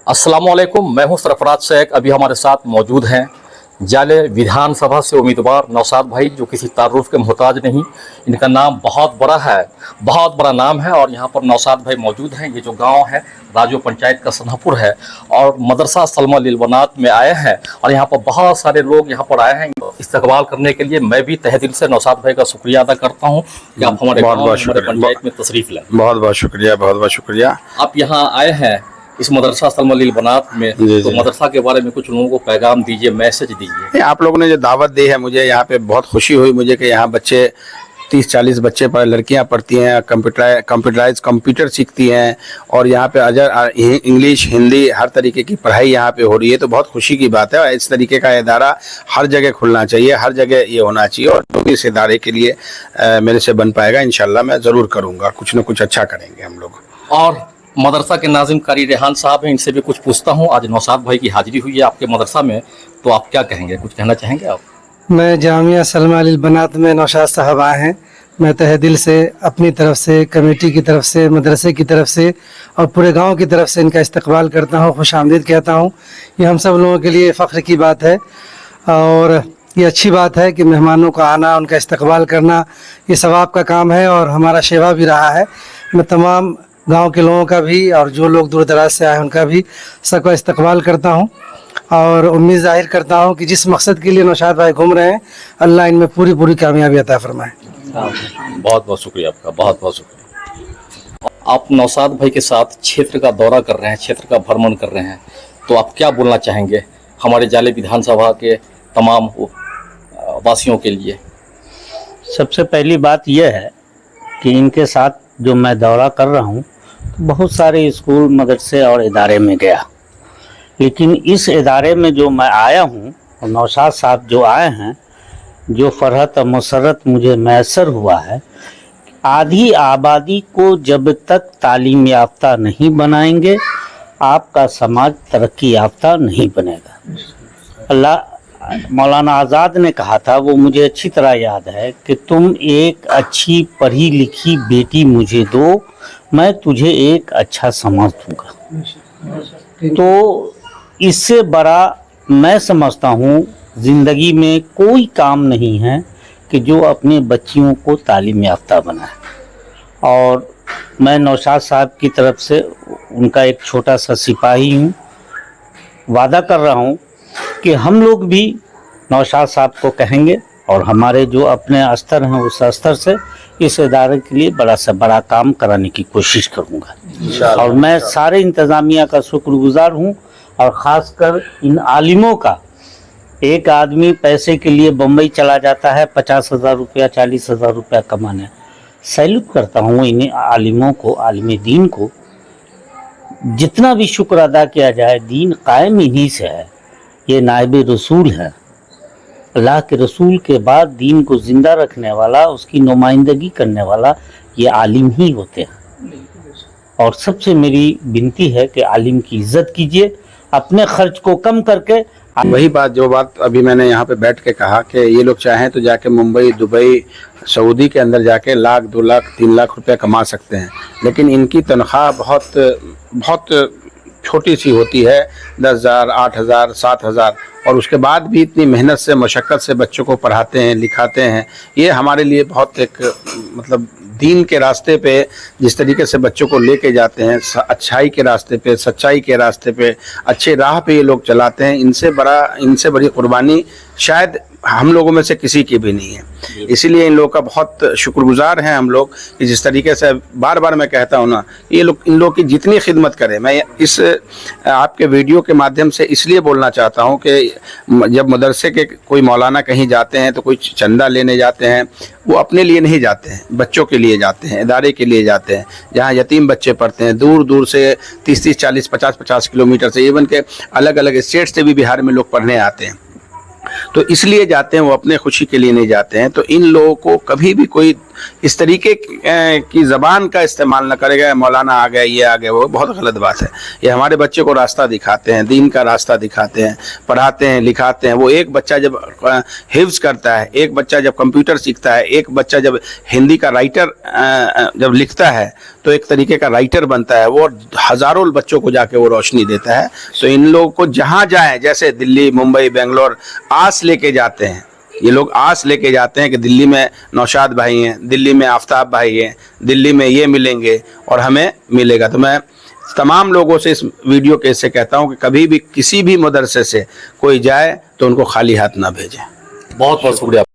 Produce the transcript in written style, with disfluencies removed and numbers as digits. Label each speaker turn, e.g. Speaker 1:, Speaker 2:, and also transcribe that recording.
Speaker 1: अस्सलामुअलैकुम, मैं हूं सरफराज शेख। अभी हमारे साथ मौजूद हैं जाले विधानसभा से उम्मीदवार नौशाद भाई, जो किसी तारुफ के मोहताज नहीं। इनका नाम बहुत बड़ा है, बहुत बड़ा नाम है। और यहाँ पर नौशाद भाई मौजूद हैं। ये जो गांव है राजो पंचायत का सन्हापुर है और मदरसा सलमा लिल बनात में आए हैं। और यहाँ पर बहुत सारे लोग यहाँ पर आए हैं इस्तकबाल करने के लिए। मैं भी तहे दिल से नौशाद भाई का शुक्रिया अदा करता हूँ कि आप हमारे पंचायत में तशरीफ लाए।
Speaker 2: बहुत बहुत शुक्रिया, बहुत बहुत शुक्रिया।
Speaker 1: आप यहाँ आए हैं इस मदरसा सलमा लिल बनात में, तो मदरसा के बारे में कुछ लोगों को पैगाम दीजिए, मैसेज दीजिए।
Speaker 2: आप लोगों ने जो दावत दी है, मुझे यहाँ पे बहुत खुशी हुई मुझे कि यहाँ बच्चे 30-40 बच्चे पर लड़कियाँ पढ़ती हैं, कंप्यूटर सीखती हैं और यहाँ पे इंग्लिश हिंदी हर तरीके की पढ़ाई यहाँ पे हो रही है। तो बहुत खुशी की बात है और इस तरीके का इदारा हर जगह खुलना चाहिए, हर जगह ये होना चाहिए। और जो भी इस इदारे के लिए मेरे से बन पाएगा इंशाल्लाह मैं ज़रूर करूँगा, कुछ न कुछ अच्छा करेंगे हम लोग।
Speaker 1: और मदरसा के नाजिम कारी रेहान साहब हैं, इनसे भी कुछ पूछता हूँ। आज नौशाद भाई की हाजिरी हुई है आपके मदरसा में, तो आप क्या कहेंगे, कुछ कहना चाहेंगे आप?
Speaker 3: मैं जामिया सलमा लिल बनात में नौशाद साहब आए हैं। मैं तहे दिल से अपनी तरफ से, कमेटी की तरफ से, मदरसे की तरफ से और पूरे गांव की तरफ से इनका इस्तकबाल करता हूं, खुश आमदीद कहता हूं। ये हम सब लोगों के लिए फ़ख्र की बात है और ये अच्छी बात है कि मेहमानों का आना, उनका इस्तकबाल करना ये सवाब का काम है और हमारा सेवा भी रहा है। मैं तमाम गांव के लोगों का भी और जो लोग दूर दराज से आए उनका भी सबका इस्तकबाल करता हूं और उम्मीद जाहिर करता हूं कि जिस मकसद के लिए नौशाद भाई घूम रहे हैं, अल्लाह इनमें पूरी पूरी कामयाबी अता फरमाए।
Speaker 1: बहुत बहुत शुक्रिया आपका, बहुत बहुत शुक्रिया। आप नौशाद भाई के साथ क्षेत्र का दौरा कर रहे हैं, क्षेत्र का भ्रमण कर रहे हैं, तो आप क्या बोलना चाहेंगे हमारे जाले विधानसभा के तमाम वासियों के लिए?
Speaker 4: सबसे पहली बात यह है कि इनके साथ जो मैं दौरा कर रहा हूँ, बहुत सारे स्कूल मदरसे और इदारे में गया, लेकिन इस इदारे में जो मैं आया हूँ और नौशाद साहब जो आए हैं, जो फरहत और मसरत मुझे मैसर हुआ है, आधी आबादी को जब तक तालीम याफ्ता नहीं बनाएंगे आपका समाज तरक्की याफ्ता नहीं बनेगा। अल्लाह मौलाना आज़ाद ने कहा था, वो मुझे अच्छी तरह याद है, कि तुम एक अच्छी पढ़ी लिखी बेटी मुझे दो, मैं तुझे एक अच्छा समाज दूंगा। तो इससे बड़ा मैं समझता हूँ ज़िंदगी में कोई काम नहीं है कि जो अपने बच्चियों को तालीम याफ्ता बनाए। और मैं नौशाद साहब की तरफ से उनका एक छोटा सा सिपाही हूँ। वादा कर रहा हूँ कि हम लोग भी नौशाद साहब को कहेंगे और हमारे जो अपने स्तर हैं उस स्तर से इस इदारे के लिए बड़ा से बड़ा काम कराने की कोशिश करूँगा। और मैं सारे इंतज़ामिया का शुक्रगुजार हूँ और ख़ासकर इन आलिमों का। एक आदमी पैसे के लिए बम्बई चला जाता है 50,000 रुपया 40,000 रुपया कमाने। सैल्यूट करता हूँ इन आलिमों को, आलिम दीन को। जितना भी शुक्र अदा किया जाए, दीन कायम इन्हीं से है। ये नायब रसूल है, अल्लाह के रसूल के बाद दीन को ज़िंदा रखने वाला, उसकी नुमाइंदगी करने वाला ये आलिम ही होते हैं। और सबसे मेरी विनती है कि आलिम की इज़्ज़त कीजिए, अपने खर्च को कम करके।
Speaker 2: वही बात जो बात अभी मैंने यहाँ पे बैठ के कहा कि ये लोग चाहें तो जाके मुंबई, दुबई, सऊदी के अंदर जाके 1 लाख 2 लाख 3 लाख रुपया कमा सकते हैं, लेकिन इनकी तनख्वाह बहुत छोटी सी होती है, 10,000, 8,000, 7,000। और उसके बाद भी इतनी मेहनत से, मशक्क़त से बच्चों को पढ़ाते हैं, लिखाते हैं। ये हमारे लिए बहुत एक मतलब दीन के रास्ते पे जिस तरीके से बच्चों को लेके जाते हैं, अच्छाई के रास्ते पे, सच्चाई के रास्ते पे, अच्छे राह पे ये लोग चलाते हैं। इनसे बड़ी कुर्बानी शायद हम लोगों में से किसी की भी नहीं है। इसीलिए इन लोगों का बहुत शुक्रगुजार हैं हम लोग कि जिस तरीके से बार बार मैं कहता हूँ ना, ये लोग, इन लोग की जितनी खिदमत करें। मैं इस आपके वीडियो के माध्यम से इसलिए बोलना चाहता हूँ कि जब मदरसे के कोई मौलाना कहीं जाते हैं तो कोई चंदा लेने जाते हैं, वो अपने लिए नहीं जाते हैं, बच्चों के लिए जाते हैं, इदारे के लिए जाते हैं, जहाँ यतीम बच्चे पढ़ते हैं। दूर दूर से 30-30, 40, 50-50 किलोमीटर से, इवन के अलग अलग स्टेट से भी बिहार में लोग पढ़ने आते हैं। तो इसलिए जाते हैं, वो अपने खुशी के लिए नहीं जाते हैं। तो इन लोगों को कभी भी कोई इस तरीके की ज़बान का इस्तेमाल न करेगा, मौलाना आ गए, ये आ गए, वो बहुत गलत बात है। ये हमारे बच्चे को रास्ता दिखाते हैं, दीन का रास्ता दिखाते हैं, पढ़ाते हैं, लिखाते हैं। वो एक बच्चा जब हिफ्ज़ करता है, एक बच्चा जब कंप्यूटर सीखता है, एक बच्चा जब हिंदी का राइटर जब लिखता है तो एक तरीके का राइटर बनता है, वो हज़ारों बच्चों को जाके वो रोशनी देता है। तो इन लोगों को जहाँ जाएं, जैसे दिल्ली, मुंबई, बेंगलोर, आस लेके जाते हैं, ये लोग आस लेके जाते हैं कि दिल्ली में नौशाद भाई हैं, दिल्ली में आफ्ताब भाई हैं, दिल्ली में ये मिलेंगे और हमें मिलेगा। तो मैं तमाम लोगों से इस वीडियो के से कहता हूँ कि कभी भी किसी भी मदरसे से कोई जाए तो उनको खाली हाथ ना भेजें।
Speaker 1: बहुत बहुत शुक्रिया।